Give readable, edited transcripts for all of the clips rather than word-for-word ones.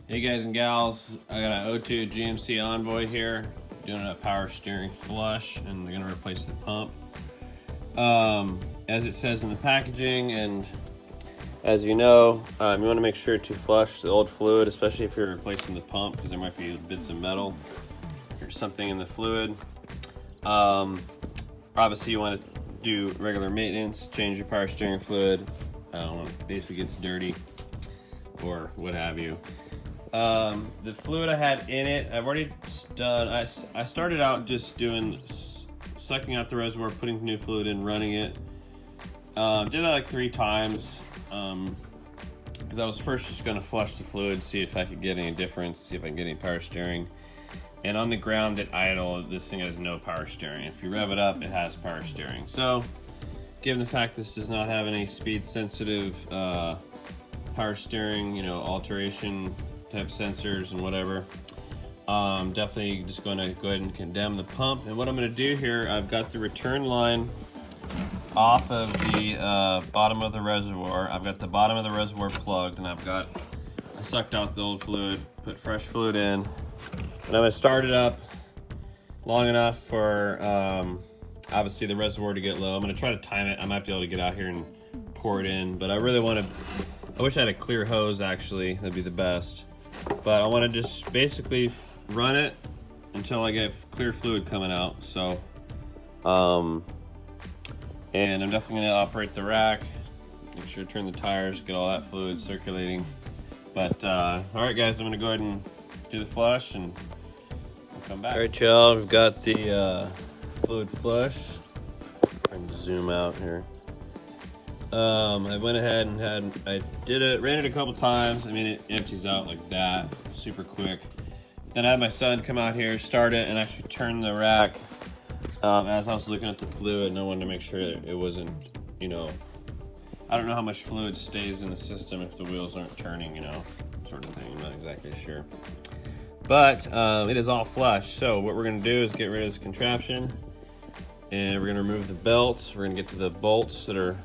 Hey guys and gals, I got an O2 GMC Envoy here, doing a power steering flush, and they're gonna replace the pump. As it says in the packaging, and as you know, you wanna make sure to flush the old fluid, especially if you're replacing the pump, because there might be bits of metal or something in the fluid. Obviously you wanna do regular maintenance, change your power steering fluid, basically gets dirty or what have you. The fluid I had in it, I've already done. I started out just doing sucking out the reservoir, putting new fluid in, running it. Did that like 3 times because I was first just going to flush the fluid, see if I could get any difference, see if I can get any power steering. And on the ground at idle, this thing has no power steering. If you rev it up, it has power steering. So, given the fact this does not have any speed sensitive power steering, alteration type sensors and whatever, definitely just going to go ahead and condemn the pump. And what I'm going to do here, I've got the return line off of the bottom of the reservoir. I've got the bottom of the reservoir plugged, and I sucked out the old fluid, put fresh fluid in, and I'm going to start it up long enough for obviously the reservoir to get low. I'm going to try to time it. I might be able to get out here and pour it in, but I really want to, I wish I had a clear hose actually, that'd be the best. But I want to just basically run it until I get clear fluid coming out. So, and I'm definitely going to operate the rack, make sure to turn the tires, get all that fluid circulating. But, all right guys, I'm going to go ahead and do the flush and we'll come back. All right y'all, we've got the fluid flush. Trying to zoom out here. I went ahead and ran it a couple times. I mean, it empties out like that, super quick. Then I had my son come out here, start it, and actually turn the rack as I was looking at the fluid, and I wanted to make sure that it wasn't, I don't know how much fluid stays in the system if the wheels aren't turning, sort of thing. I'm not exactly sure. But it is all flush. So what we're gonna do is get rid of this contraption, and we're gonna remove the belts. We're gonna get to the bolts that are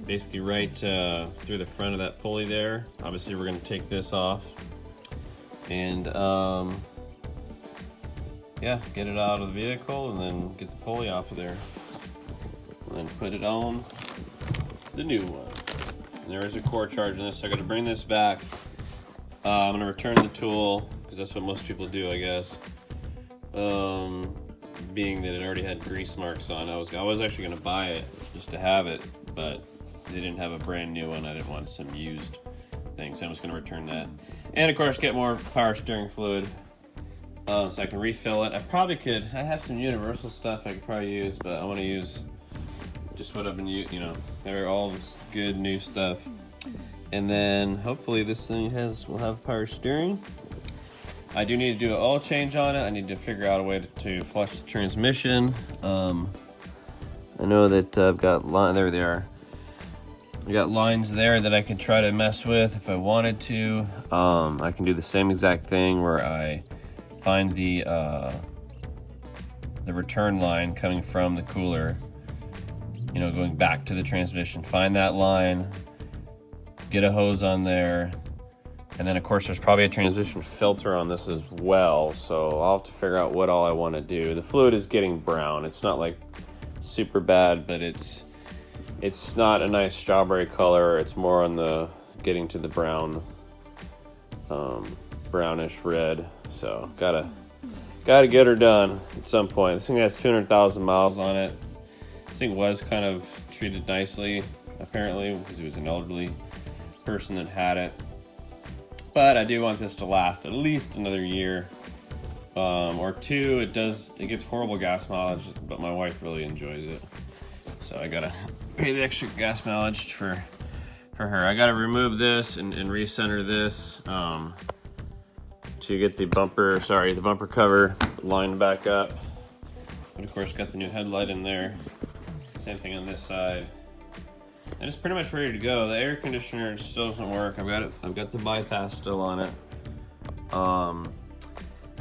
basically right through the front of that pulley there. Obviously we're going to take this off and yeah, get it out of the vehicle and then get the pulley off of there and then put it on the new one. And there is a core charge in this, so I got to bring this back. I'm going to return the tool because that's what most people do, I guess. Being that it already had grease marks on, I was actually going to buy it just to have it, but they didn't have a brand new one. I didn't want some used things, so I'm just going to return that. And of course, get more power steering fluid so I can refill it. I have some universal stuff I could probably use, but I want to use just what I've been using, all this good new stuff. And then hopefully this thing will have power steering. I do need to do an oil change on it. I need to figure out a way to flush the transmission. I know that I've got there they are. I got lines there that I could try to mess with if I wanted to. I can do the same exact thing where I find the return line coming from the cooler, going back to the transmission. Find that line, get a hose on there, and then of course there's probably a transmission filter on this as well. So I'll have to figure out what all I want to do. The fluid is getting brown. It's not like super bad, but it's not a nice strawberry color. It's more on the getting to the brown, brownish red. So gotta get her done at some point. This thing has 200,000 miles on it. This thing was kind of treated nicely, apparently, because it was an elderly person that had it. But I do want this to last at least another year or 2. It gets horrible gas mileage, but my wife really enjoys it. So I gotta pay the extra gas mileage for her. I gotta remove this and recenter this to get the bumper cover lined back up. But of course, got the new headlight in there. Same thing on this side. And it's pretty much ready to go. The air conditioner still doesn't work. I've got the bypass still on it.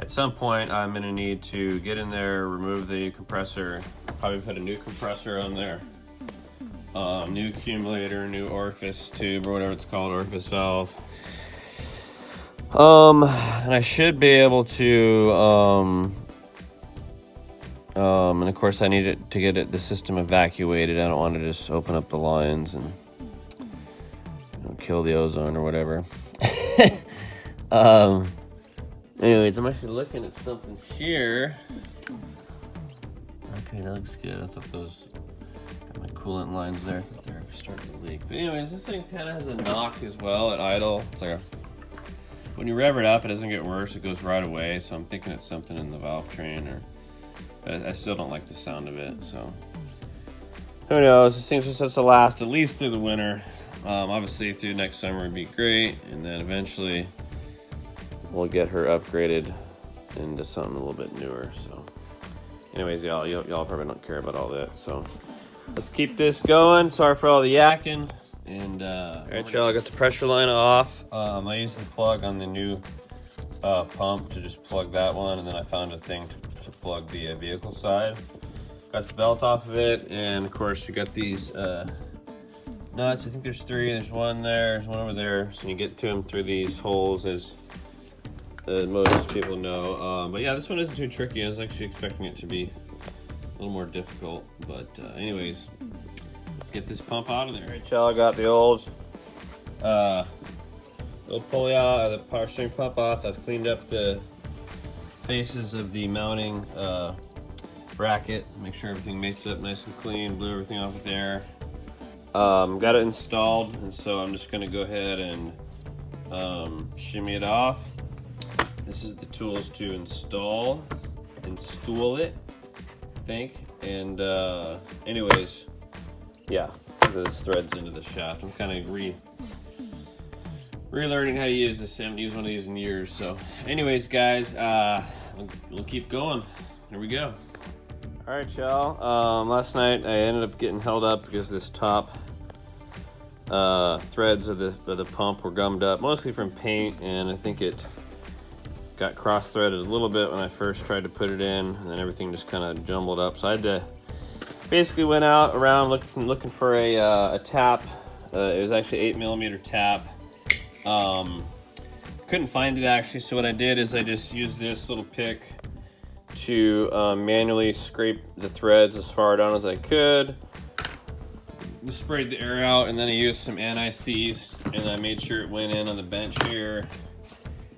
At some point, I'm gonna need to get in there, remove the compressor, probably put a new compressor on there. New accumulator, new orifice tube, or whatever it's called, orifice valve. And I should be able to, and of course I need it to get the system evacuated. I don't want to just open up the lines and kill the ozone or whatever. Anyways, I'm actually looking at something here. Okay, that looks good. I thought those got my coolant lines there. They're starting to leak. But anyways, this thing kind of has a knock as well at idle. It's like when you rev it up, it doesn't get worse. It goes right away. So I'm thinking it's something in the valve train, but I still don't like the sound of it. So who knows? This thing's just supposed to last at least through the winter. Obviously through next summer would be great, and then eventually we'll get her upgraded into something a little bit newer. So anyways, y'all probably don't care about all that, so let's keep this going. Sorry for all the yakking. And all right, y'all, I got the pressure line off. I used the plug on the new pump to just plug that one, and then I found a thing to plug the vehicle side. Got the belt off of it, and of course you got these nuts. I think there's 3. There's one there, there's one over there. So you get to them through these holes, as most people know. But yeah, this one isn't too tricky. I was actually expecting it to be a little more difficult. But anyways, let's get this pump out of there. All right, y'all, I got the old pulley out, the power steering pump off. I've cleaned up the faces of the mounting bracket. Make sure everything mates up nice and clean. Blew everything off of there. Got it installed, and so I'm just gonna go ahead and shimmy it off. This is the tools to install it, I think. And anyways, yeah, this threads into the shaft. I'm kind of relearning how to use this. I haven't used one of these in years. So anyways, guys, we'll keep going. Here we go. All right, y'all. Last night I ended up getting held up because this top threads of the pump were gummed up, mostly from paint, and I think it got cross-threaded a little bit when I first tried to put it in, and then everything just kind of jumbled up. So I had to basically went out around looking for a tap. It was actually 8mm tap. Couldn't find it actually, so what I did is I just used this little pick to manually scrape the threads as far down as I could. Just sprayed the air out, and then I used some anti-seize, and I made sure it went in on the bench here.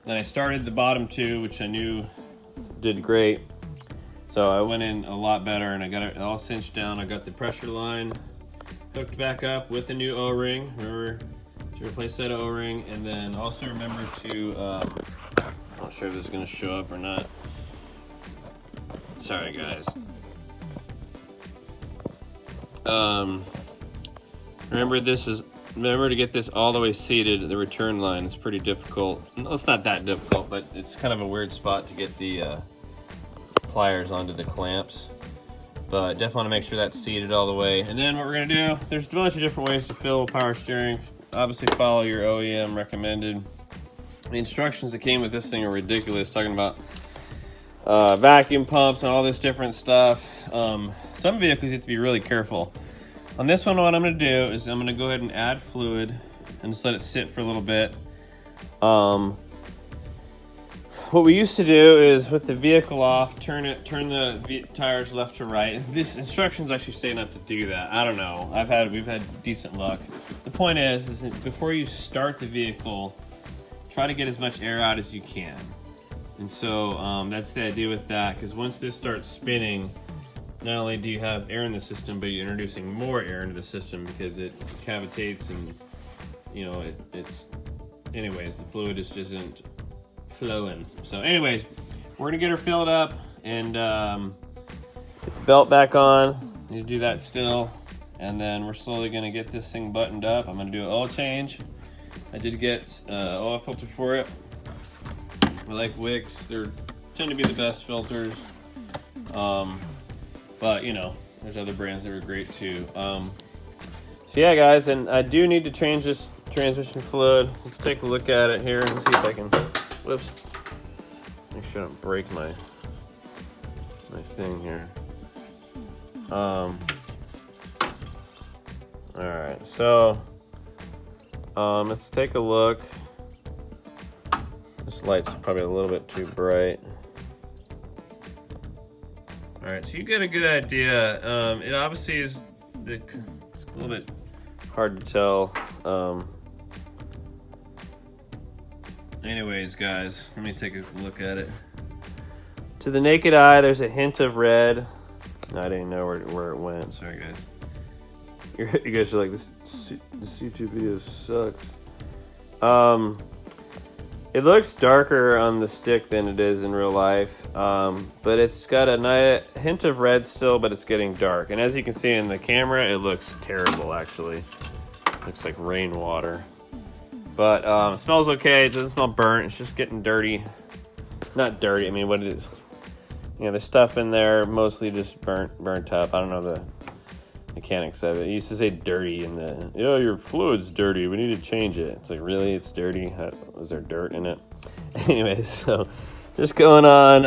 Then I started the bottom 2, which I knew did great. So I went in a lot better, and I got it all cinched down. I got the pressure line hooked back up with a new O-ring. Remember to replace that O-ring, and then also remember to, I'm not sure if this is gonna show up or not. Sorry, guys. Remember to get this all the way seated. The return line is pretty difficult. No, it's not that difficult, but it's kind of a weird spot to get the pliers onto the clamps. But definitely want to make sure that's seated all the way. And then what we're gonna do, there's a bunch of different ways to fill power steering. Obviously follow your OEM recommended. The instructions that came with this thing are ridiculous, talking about vacuum pumps and all this different stuff. Some vehicles you have to be really careful. On this one, what I'm going to do is I'm going to go ahead and add fluid and just let it sit for a little bit. What we used to do is with the vehicle off, turn the tires left to right. This instructions actually say not to do that. I don't know. We've had decent luck. The point is that before you start the vehicle, try to get as much air out as you can. And so that's the idea with that, because once this starts spinning, not only do you have air in the system, but you're introducing more air into the system because it cavitates, and you know anyways, the fluid just isn't flowing. So anyways, we're gonna get her filled up and get the belt back on. Need to do that still, and then we're slowly gonna get this thing buttoned up. I'm gonna do an oil change. I did get oil filter for it. I like Wicks. They tend to be the best filters. But you know, there's other brands that are great too. So yeah, guys, and I do need to change this transmission fluid. Let's take a look at it here and see if I can, whoops, make sure I don't break my thing here. All right, so let's take a look. This light's probably a little bit too bright. All right, so you get a good idea. It obviously is, it's a little bit hard to tell. Anyways, guys, let me take a look at it. To the naked eye, there's a hint of red. No, I didn't know where it went. Sorry, guys. You guys are like, this YouTube video sucks. It looks darker on the stick than it is in real life, but it's got a hint of red still, but it's getting dark. And as you can see in the camera, it looks terrible, actually. Looks like rainwater. But it smells okay. It doesn't smell burnt. It's just getting dirty. Not dirty. I mean, what it is. You know, there's stuff in there, mostly just burnt up. I don't know the mechanics of it. It used to say dirty in the, oh, your fluid's dirty. We need to change it. It's like, really? It's dirty? Was there dirt in it? Anyways, so just going on.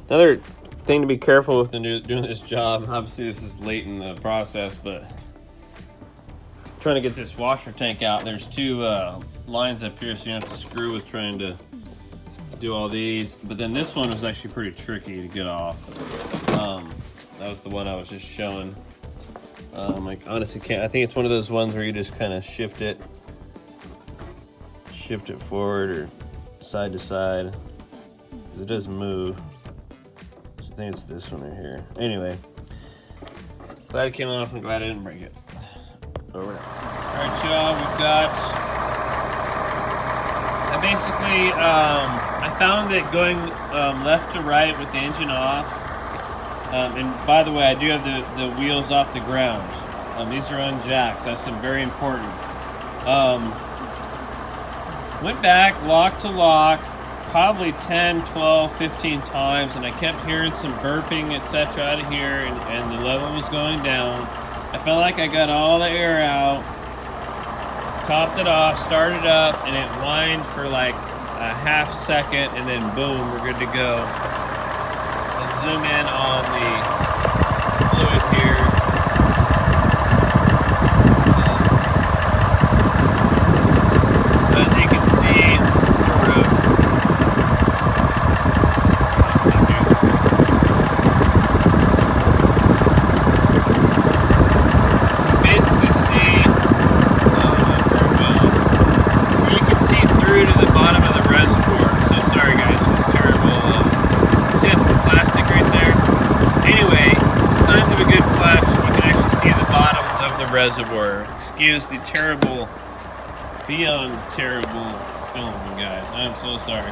Another thing to be careful with doing this job. Obviously, this is late in the process, but trying to get this washer tank out. There's two lines up here, so you don't have to screw with trying to do all these. But then this one was actually pretty tricky to get off. That was the one I was just showing. Like, honestly, I think it's one of those ones where you just kind of shift it forward or side to side, because it does move. So I think it's this one right here. Anyway, glad it came off. I'm glad I didn't break it. Over there. All right, y'all, we've got. I found that going left to right with the engine off. And by the way, I do have the wheels off the ground. These are on jacks. That's very important. Went back, lock to lock, probably 10, 12, 15 times, and I kept hearing some burping, etc. out of here, and the level was going down. I felt like I got all the air out, topped it off, started up, and it whined for like a half second, and then boom, we're good to go. Let's zoom in on the fluid here. As you can see, sort of, basically see, you can see through to the bottom of the reservoir. So sorry guys, it's terrible. See that plastic right there? Anyway, signs of a good flash, you can actually see the bottom of the reservoir. Excuse the terrible, beyond terrible filming, guys. I'm so sorry.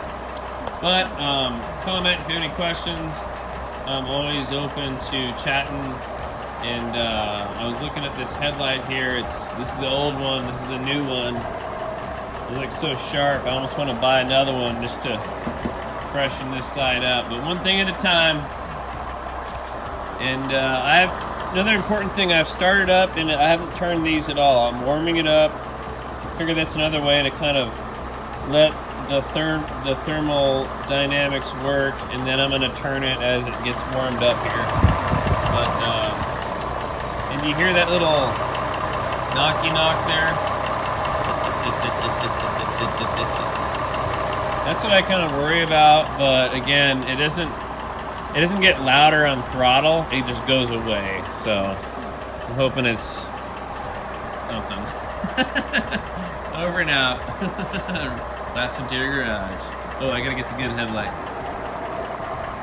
But comment if you have any questions. I'm always open to chatting. And I was looking at this headlight here. This is the old one. This is the new one. It looks so sharp. I almost want to buy another one just to freshen this side up. But one thing at a time. And I have another important thing. I've started up and I haven't turned these at all. I'm warming it up. I figure that's another way to kind of let the thermal dynamics work, and then I'm going to turn it as it gets warmed up here. But and you hear that little knocky knock there? That's what I kind of worry about, but again, it doesn't get louder on throttle, it just goes away. So I'm hoping it's something. Over and out. Last into your garage. Oh, I gotta get the good headlight.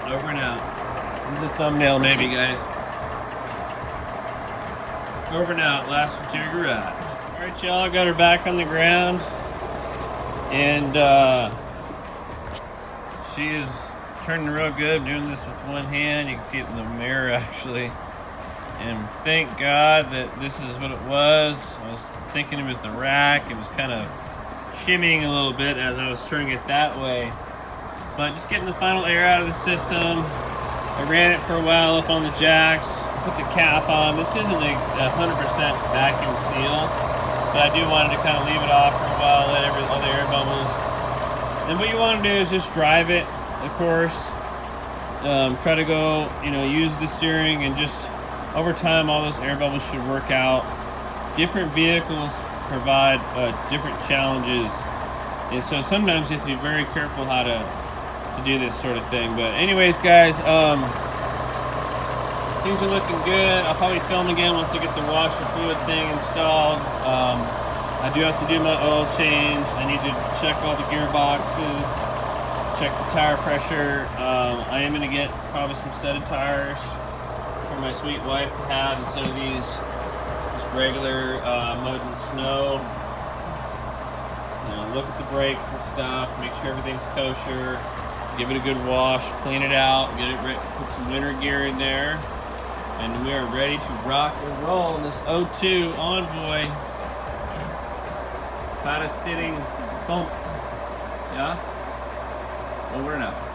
Over and out. This is a thumbnail maybe, guys. Over and out, last into your garage. Alright, y'all, I got her back on the ground. And she is turning real good. I'm doing this with one hand. You can see it in the mirror, actually. And thank God that this is what it was. I was thinking it was the rack. It was kind of shimmying a little bit as I was turning it that way. But just getting the final air out of the system. I ran it for a while up on the jacks. Put the cap on. This isn't a 100% vacuum seal, but I do wanted to kind of leave it off for a while, let all the air bubbles. And what you want to do is just drive it, of course. Try to go, use the steering, and just over time, all those air bubbles should work out. Different vehicles provide different challenges And so sometimes you have to be very careful how to do this sort of thing. But anyways, guys, things are looking good. I'll probably film again once I get the washer fluid thing installed. I do have to do my oil change. I need to check all the gearboxes, check the tire pressure. I am going to get probably some studded tires for my sweet wife to have instead of these just regular mud and snow. You know, look at the brakes and stuff, make sure everything's kosher, give it a good wash, clean it out, get it ready, put some winter gear in there. And we are ready to rock and roll in this 02 Envoy. Hottest fitting pump. Yeah? Over and out.